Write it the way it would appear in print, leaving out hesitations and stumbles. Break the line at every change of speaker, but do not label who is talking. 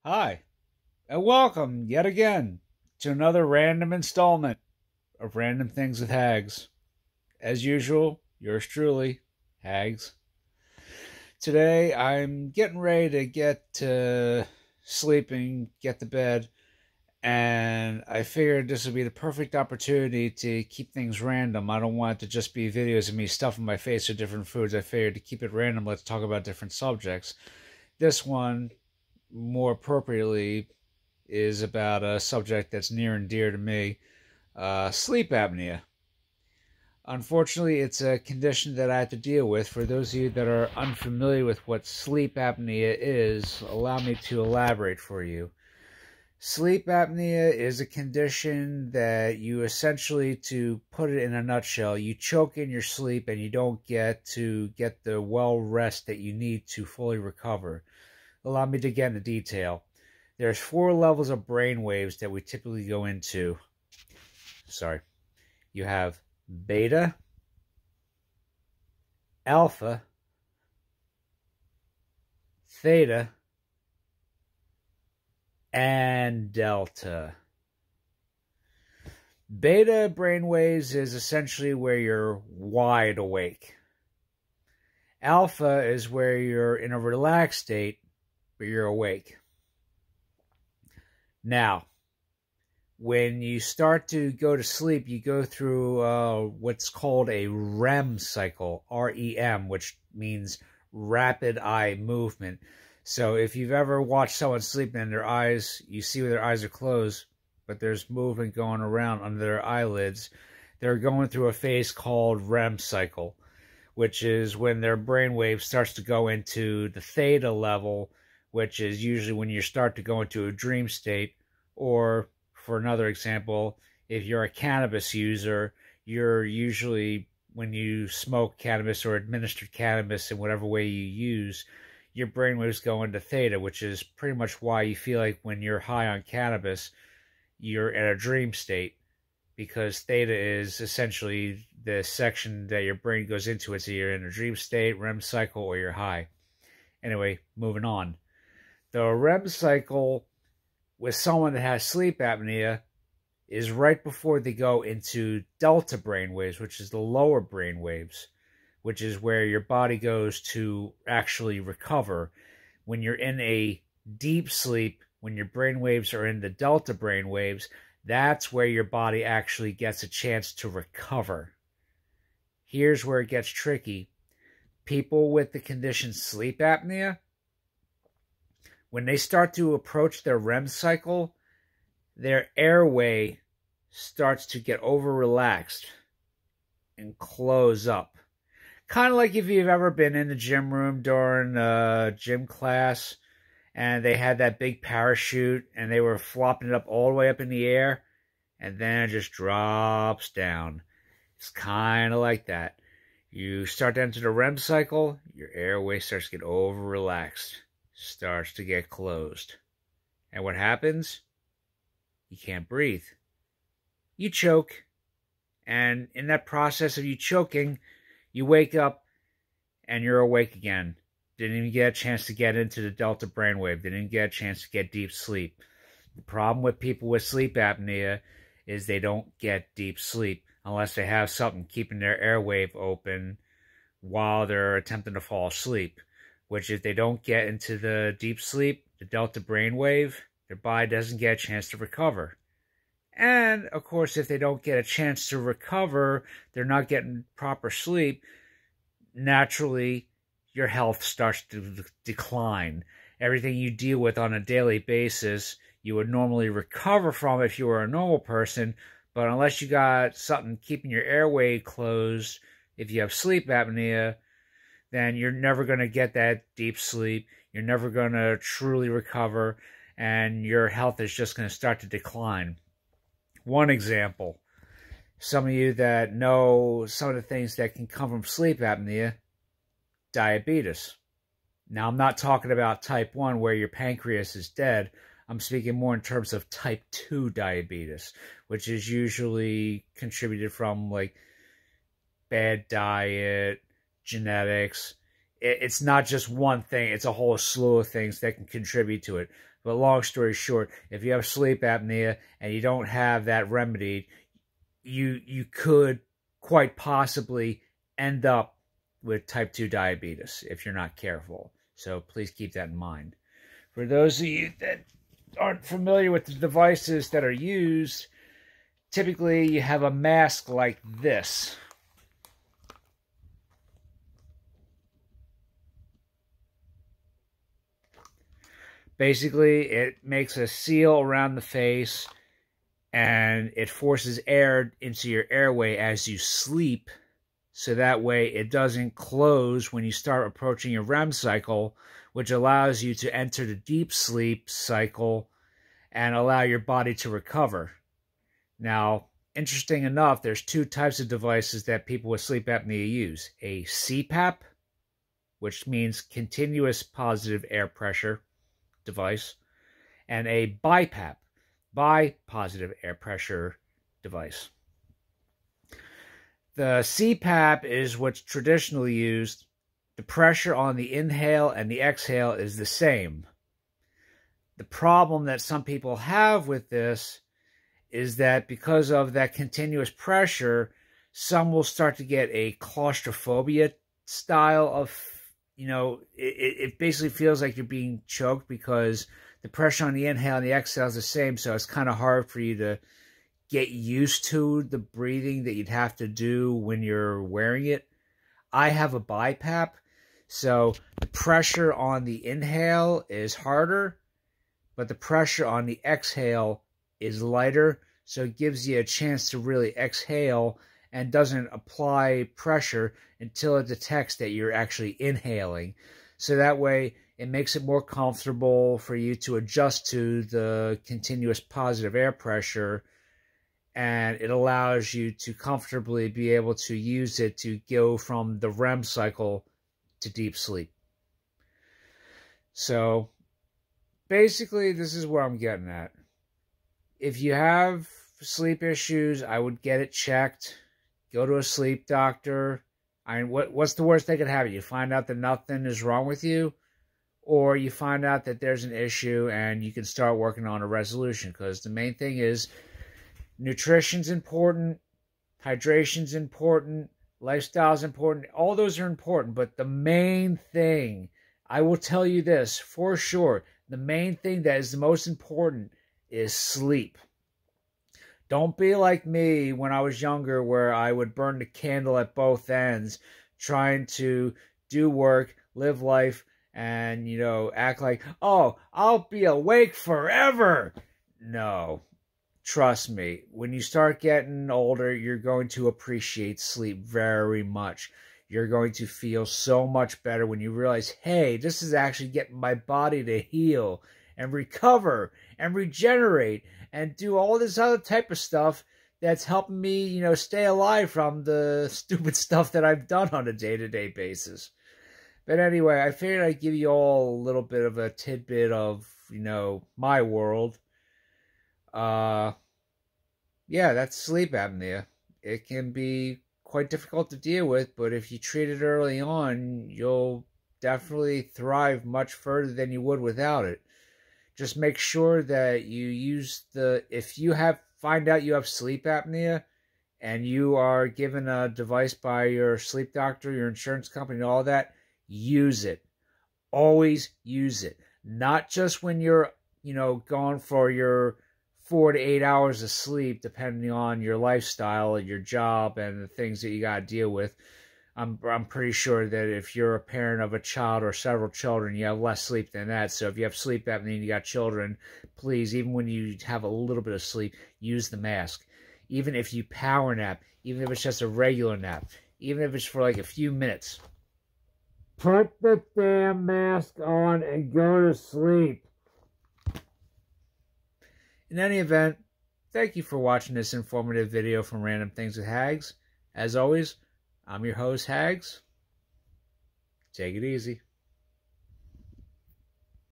Hi, and welcome yet again to another random installment of Random Things with Hagz. As usual, yours truly, Hagz. Today, I'm getting ready to get to sleeping, get to bed, and I figured this would be the perfect opportunity to keep things random. I don't want it to just be videos of me stuffing my face with different foods. I figured to keep it random, let's talk about different subjects. This one, more appropriately, is about a subject that's near and dear to me, sleep apnea. Unfortunately, it's a condition that I have to deal with. For those of you that are unfamiliar with what sleep apnea is, allow me to elaborate for you. Sleep apnea is a condition that you essentially, to put it in a nutshell, you choke in your sleep and you don't get to get the well rest that you need to fully recover. Allow me to get into detail. There's 4 levels of brain waves that we typically go into. You have beta, alpha, theta, and delta. Beta brain waves is essentially where you're wide awake. Alpha is where you're in a relaxed state, but you're awake. Now, when you start to go to sleep, you go through what's called a REM cycle, REM, which means rapid eye movement. So if you've ever watched someone sleeping and their eyes, you see where their eyes are closed, but there's movement going around under their eyelids, they're going through a phase called REM cycle, which is when their brainwave starts to go into the theta level, which is usually when you start to go into a dream state. Or, for another example, if you're a cannabis user, you're usually, when you smoke cannabis or administered cannabis in whatever way you use, your brainwaves go into theta, which is pretty much why you feel like when you're high on cannabis, you're in a dream state, because theta is essentially the section that your brain goes into. It's either in a dream state, REM cycle, or you're high. Anyway, moving on. The REM cycle with someone that has sleep apnea is right before they go into delta brain waves, which is the lower brain waves, which is where your body goes to actually recover. When you're in a deep sleep, when your brain waves are in the delta brain waves, that's where your body actually gets a chance to recover. Here's where it gets tricky. People with the condition sleep apnea, when they start to approach their REM cycle, their airway starts to get over-relaxed and close up. Kind of like if you've ever been in the gym room during a gym class and they had that big parachute and they were flopping it up all the way up in the air and then it just drops down. It's kind of like that. You start to enter the REM cycle, your airway starts to get over-relaxed, starts to get closed. And what happens? You can't breathe. You choke. And in that process of you choking, you wake up and you're awake again. Didn't even get a chance to get into the delta brainwave. Didn't even get a chance to get deep sleep. The problem with people with sleep apnea is they don't get deep sleep unless they have something keeping their airwave open while they're attempting to fall asleep. Which, if they don't get into the deep sleep, the delta brainwave, their body doesn't get a chance to recover. And, of course, if they don't get a chance to recover, they're not getting proper sleep, naturally, your health starts to decline. Everything you deal with on a daily basis, you would normally recover from if you were a normal person, but unless you got something keeping your airway closed, if you have sleep apnea, then you're never going to get that deep sleep. You're never going to truly recover, and your health is just going to start to decline. One example, some of you that know some of the things that can come from sleep apnea, diabetes. Now, I'm not talking about type 1 where your pancreas is dead. I'm speaking more in terms of type 2 diabetes, which is usually contributed from like bad diet, genetics. it's not just one thing. It's a whole slew of things that can contribute to it. But long story short, if you have sleep apnea and you don't have that remedied, you could quite possibly end up with type 2 diabetes if you're not careful. So please keep that in mind. For those of you that aren't familiar with the devices that are used, typically you have a mask like this. Basically, it makes a seal around the face and it forces air into your airway as you sleep, so that way it doesn't close when you start approaching your REM cycle, which allows you to enter the deep sleep cycle and allow your body to recover. Now, interesting enough, there's two types of devices that people with sleep apnea use. A CPAP, which means continuous positive air pressure device, and a BiPAP, positive air pressure device. The CPAP is what's traditionally used. The pressure on the inhale and the exhale is the same. The problem that some people have with this is that because of that continuous pressure, some will start to get a claustrophobia style of, it basically feels like you're being choked because the pressure on the inhale and the exhale is the same, so it's kind of hard for you to get used to the breathing that you'd have to do when you're wearing it. I have a BiPAP, so the pressure on the inhale is harder, but the pressure on the exhale is lighter, so it gives you a chance to really exhale and doesn't apply pressure until it detects that you're actually inhaling. So that way, it makes it more comfortable for you to adjust to the continuous positive air pressure, and it allows you to comfortably be able to use it to go from the REM cycle to deep sleep. So basically, this is where I'm getting at. If you have sleep issues, I would get it checked. Go to a sleep doctor. I mean, what's the worst they could have? You find out that nothing is wrong with you, or you find out that there's an issue and you can start working on a resolution, because the main thing is nutrition's important, hydration's important, lifestyle's important. All those are important, but the main thing, I will tell you this for sure, the main thing that is the most important is sleep. Don't be like me when I was younger, where I would burn the candle at both ends, trying to do work, live life, and, act like, oh, I'll be awake forever. No, trust me, when you start getting older, you're going to appreciate sleep very much. You're going to feel so much better when you realize, hey, this is actually getting my body to heal and recover and regenerate and do all this other type of stuff that's helping me, stay alive from the stupid stuff that I've done on a day-to-day basis. But anyway, I figured I'd give you all a little bit of a tidbit of, my world. Yeah, that's sleep apnea. It can be quite difficult to deal with, but if you treat it early on, you'll definitely thrive much further than you would without it. Just make sure that you use if you find out you have sleep apnea and you are given a device by your sleep doctor, your insurance company, and all that, use it. Always use it. Not just when you're, going for your 4 to 8 hours of sleep, depending on your lifestyle and your job and the things that you got to deal with. I'm pretty sure that if you're a parent of a child or several children, you have less sleep than that. So if you have sleep apnea and you got children, please, even when you have a little bit of sleep, use the mask. Even if you power nap, even if it's just a regular nap, even if it's for like a few minutes, put the damn mask on and go to sleep. In any event, thank you for watching this informative video from Random Things with Hagz. As always, I'm your host, Hagz. Take it easy.